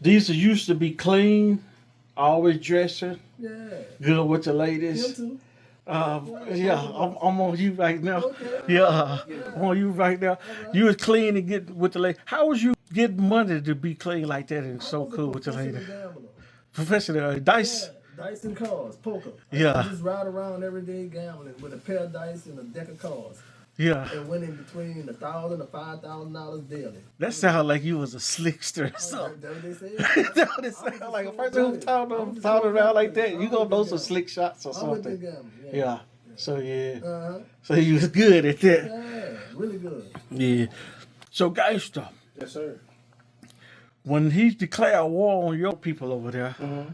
These used to be clean, always dressing, Yeah. good with the ladies. Him too. Yeah, I'm on you right now. Okay. Yeah, I'm on you right now. Alright. You was clean and get with the lady. How was you getting money to be clean like that and so cool with the lady? Professional dice. Yeah, dice and cards, poker. Yeah. I just ride around every day gambling with a pair of dice and a deck of cards. Yeah, And winning between $1,000 and $5,000 daily. that sounded like you was a slickster or Oh, something. that what they say? That what it sounded like. A person who talking around like that, you gonna know some slick shots or I went to something. gambling. Yeah. So yeah. Uh-huh. So you was good at that. Yeah, really good. Yeah. So gangster, Yes, sir. when he declared war on your people over there, Mm-hmm.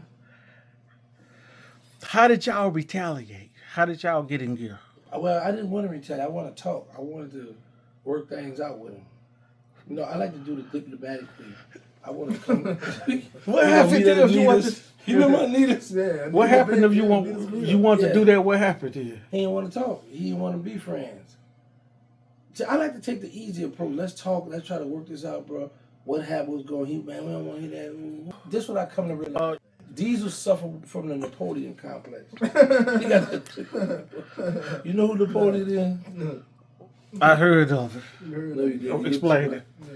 how did y'all retaliate? How did y'all get in gear? Well, I didn't want to retaliate. I want to talk. I wanted to work things out with him. You know, I like to do the diplomatic thing. I want to come. What happened if you want to? You remember Anita's? Yeah. What happened if you want to do that? What happened to you? He didn't want to talk. He didn't want to be friends. See, I like to take the easy approach. Let's talk. Let's try to work this out, bro. What happened? What's going on? Man, we don't want to hear that. This is what I come to realize. Diesel suffered from the Napoleon complex. He got you know who Napoleon is? I heard of it. You heard No, of you it. didn't. Explain it. Yeah.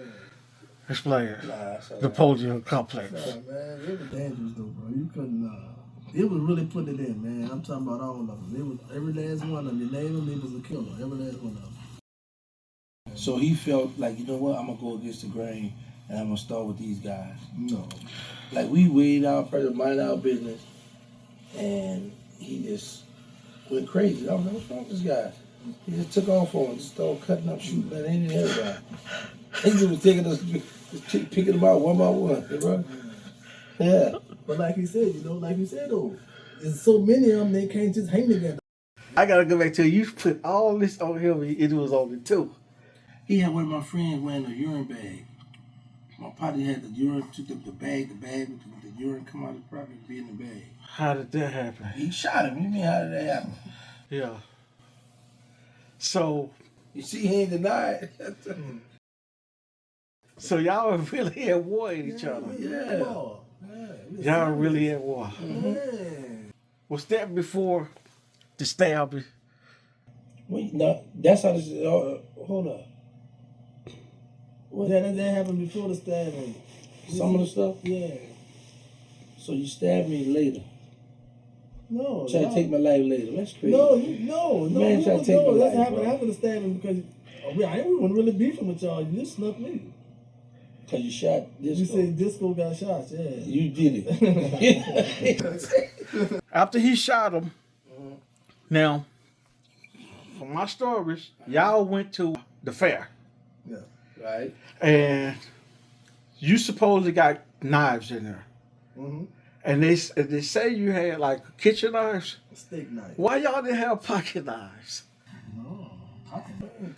Explain it. Nah, that's all right. Napoleon complex. Nah, man, it was dangerous though, bro. You couldn't. It was really putting it in, man. I'm talking about all of them. It was every last one of them. You name them, it was a killer. Every last one of them. So he felt like, you know what, I'm gonna go against the grain and I'm gonna start with these guys. No. Like we weighed our person, mind our business, and he just went crazy. I don't know what's wrong with this guy. He just took off on it, just started cutting up, shooting at any and everybody. He just was taking us, just picking them out one by one, bro. Yeah. But like he said, like you said though, there's so many of them they can't just hang together. I gotta go back to you. Put all this on him. It was only two. He had one of my friends wearing a urine bag. My partner had the urine, took up the bag with the urine come out of the property be in the bag. How did that happen? He shot him. What do you mean, how did that happen? Yeah. So You see, he ain't denied. So y'all really at war with each other. Yeah. Y'all really at war. Man. Was that before the stabbing? Wait, no, that's how this. Hold up. What? Yeah, that happened before the stabbing. Some of the stuff. Yeah. So you stabbed me later. No. Try to take my life later. That's crazy. No. Man, try to take my That's life, happened bro. after the stabbing because I didn't want to really beefing with y'all. You just snuck me. Cause you shot Disco. You said Disco got shot. Yeah. You did it. After he shot him, now, from my stories, y'all went to the fair. Yeah. Right. And you supposedly got knives in there. Mm-hmm. And they say you had like kitchen knives. Steak knife. Why y'all didn't have pocket knives? No.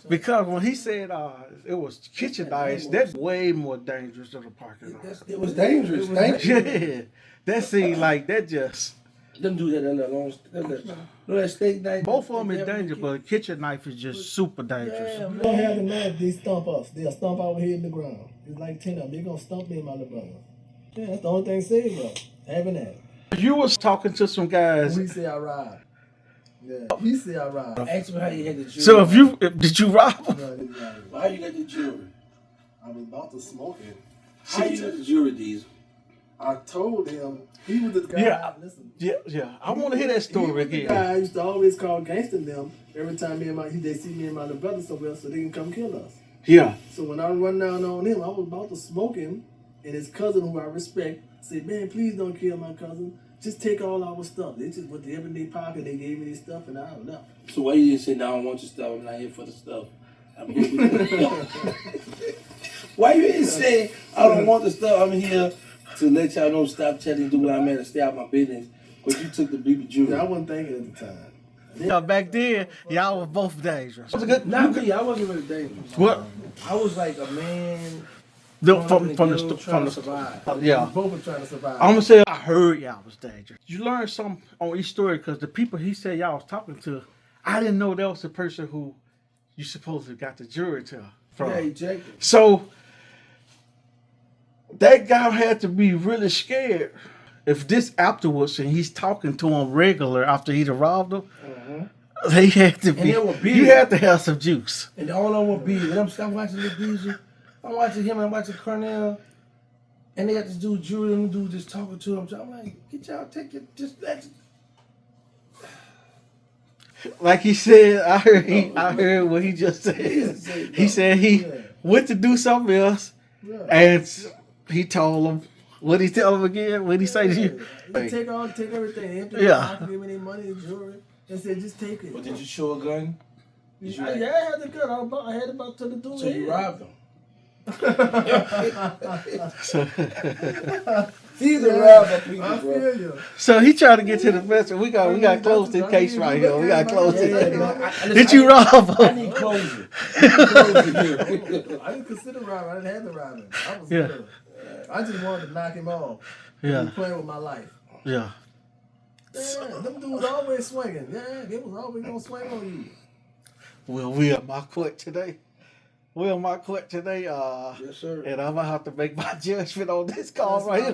Because when he said it was kitchen knives, that's way more dangerous than a pocket knife. It was dangerous. Thank you. Yeah, that seemed like that just. Them do that long. That steak knife. Both of them is dangerous, but a kitchen knife is just super dangerous. Yeah, You don't have the knife, they stomp us. They'll stomp our head in the ground. It's like 10 of them. They're going to stomp me, my little brother. Yeah, that's the only thing saved, bro. Having that. You was talking to some guys. We say I ride. Yeah, he say I ride. Ask me how you had the jewelry. So did you rob them? No, this guy- How you got the jewelry? I was about to smoke it. How you got the jewelry, Diesel? I told him, he was the guy, Yeah. listen. Yeah. I want to hear that story He was the again. guy I used to always call gangster them every time they see me and my little brother somewhere so they can come kill us. Yeah. So when I run down on him, I was about to smoke him, and his cousin, who I respect, said, "Man, please don't kill my cousin. Just take all our stuff." They just went to everyday pocket. They gave me this stuff, and I left. So why you didn't say, "No, I don't want your stuff. I'm not here for the stuff. I'm here with you." Why you didn't say, "I don't want the stuff. I'm here to let y'all know, stop telling, do what I'm at, and stay out my business." But you took the baby jewelry. Yeah, I wasn't thinking at the time. Yeah, back then, y'all were both dangerous. Not me. I wasn't really dangerous. What? I was like a man From the survive. yeah. We both were trying to survive. I'm gonna say I heard y'all was dangerous. You learned something on each story because the people he said y'all was talking to, I didn't know that was the person who you supposedly got the jury to from. Yeah, exactly. So that guy had to be really scared. If this afterwards and he's talking to him regular after he'd robbed him, they had to be. You had to have some juice. And all of them were big. And I'm watching the Diesel. I'm watching him and I'm watching Cornell. And they got this dude, Jury, and the dude just talking to him. So I'm like, get y'all, take it, just let it. Like he said, I heard what he just said. He said he went to do something else, and he told him. What he tell him again? What he say to you? Take everything. Empty give me their money and jewelry. And said, just take it. But did you show a gun? I had the gun. I had about to the dude. So you robbed him. He's a robber, people, I feel you. So he tried to get to the vessel. We got to close this case right here. We got to close this. Did you rob him? I need closure. I didn't consider robbing. I didn't have to rob him. I was good. I just wanted to knock him off. Yeah. He was playing with my life. Yeah. Yeah, them dudes always swinging. Yeah, they was always gonna swing on you. Well, we are my court today. Yes, sir. And I'm gonna have to make my judgment on this call right here.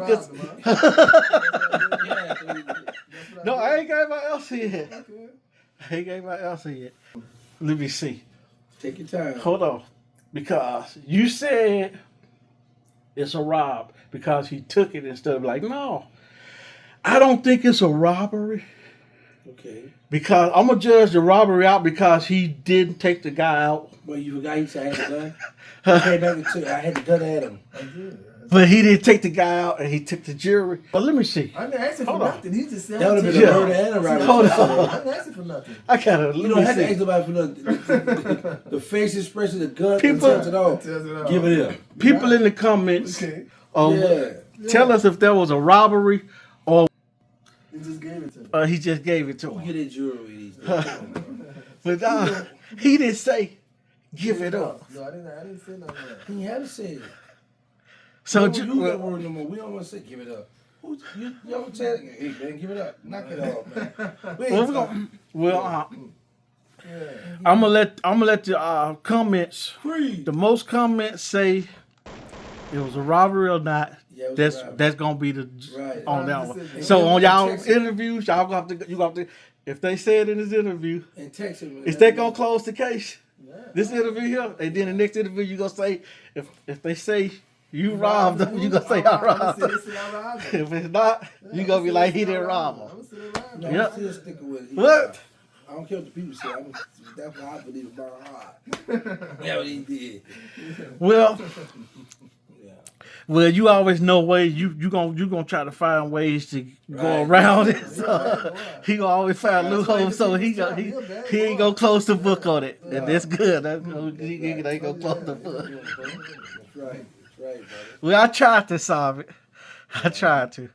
No, I ain't got my answer yet. Okay. I ain't got my answer yet. Let me see. Take your time. Hold on. Because you said it's a rob because he took it instead of like, no. I don't think it's a robbery. Okay. Because I'm going to judge the robbery out because he didn't take the guy out. Well, you forgot he said I had the gun? I had the gun at him. But he didn't take the guy out and he took the jewelry. But let me see. I didn't ask him for nothing. He just said, that would have been a murder and a robbery. Hold on. I didn't ask him for nothing. I gotta. You don't have to ask nobody for nothing. The face expression, the gun, People tells it all. Give it up. People in the comments, tell us if there was a robbery or he just gave it to him. He just gave it to him. Who get that jewelry these days? But he didn't say, give it up. No, I didn't say nothing. He had to say it. So you don't use that word no more. We don't want to say give it up. You don't say, hey man, give it up. Knock it off, man. I'm gonna let the comments. The most comments say it was a robbery or not. Yeah, that's gonna be the on that one. So And on y'all interviews, y'all gonna have to. If they say it in this interview, and text him. is they gonna close the case? Yeah. This interview here, and then the next interview you gonna say if they say you robbed them, you gonna say I robbed them. If it's not, you gonna be like he didn't rob them. No, I'm still sticking with it. What? I don't care what the people say. That's why I believe in my heart. Yeah, what he did. Well, you always know ways. You gonna try to find ways to go around it. So he gonna always find loopholes. So he ain't gonna close the book on it, and that's good. He ain't gonna close the book. That's right, brother. Well, I tried to solve it. I tried to.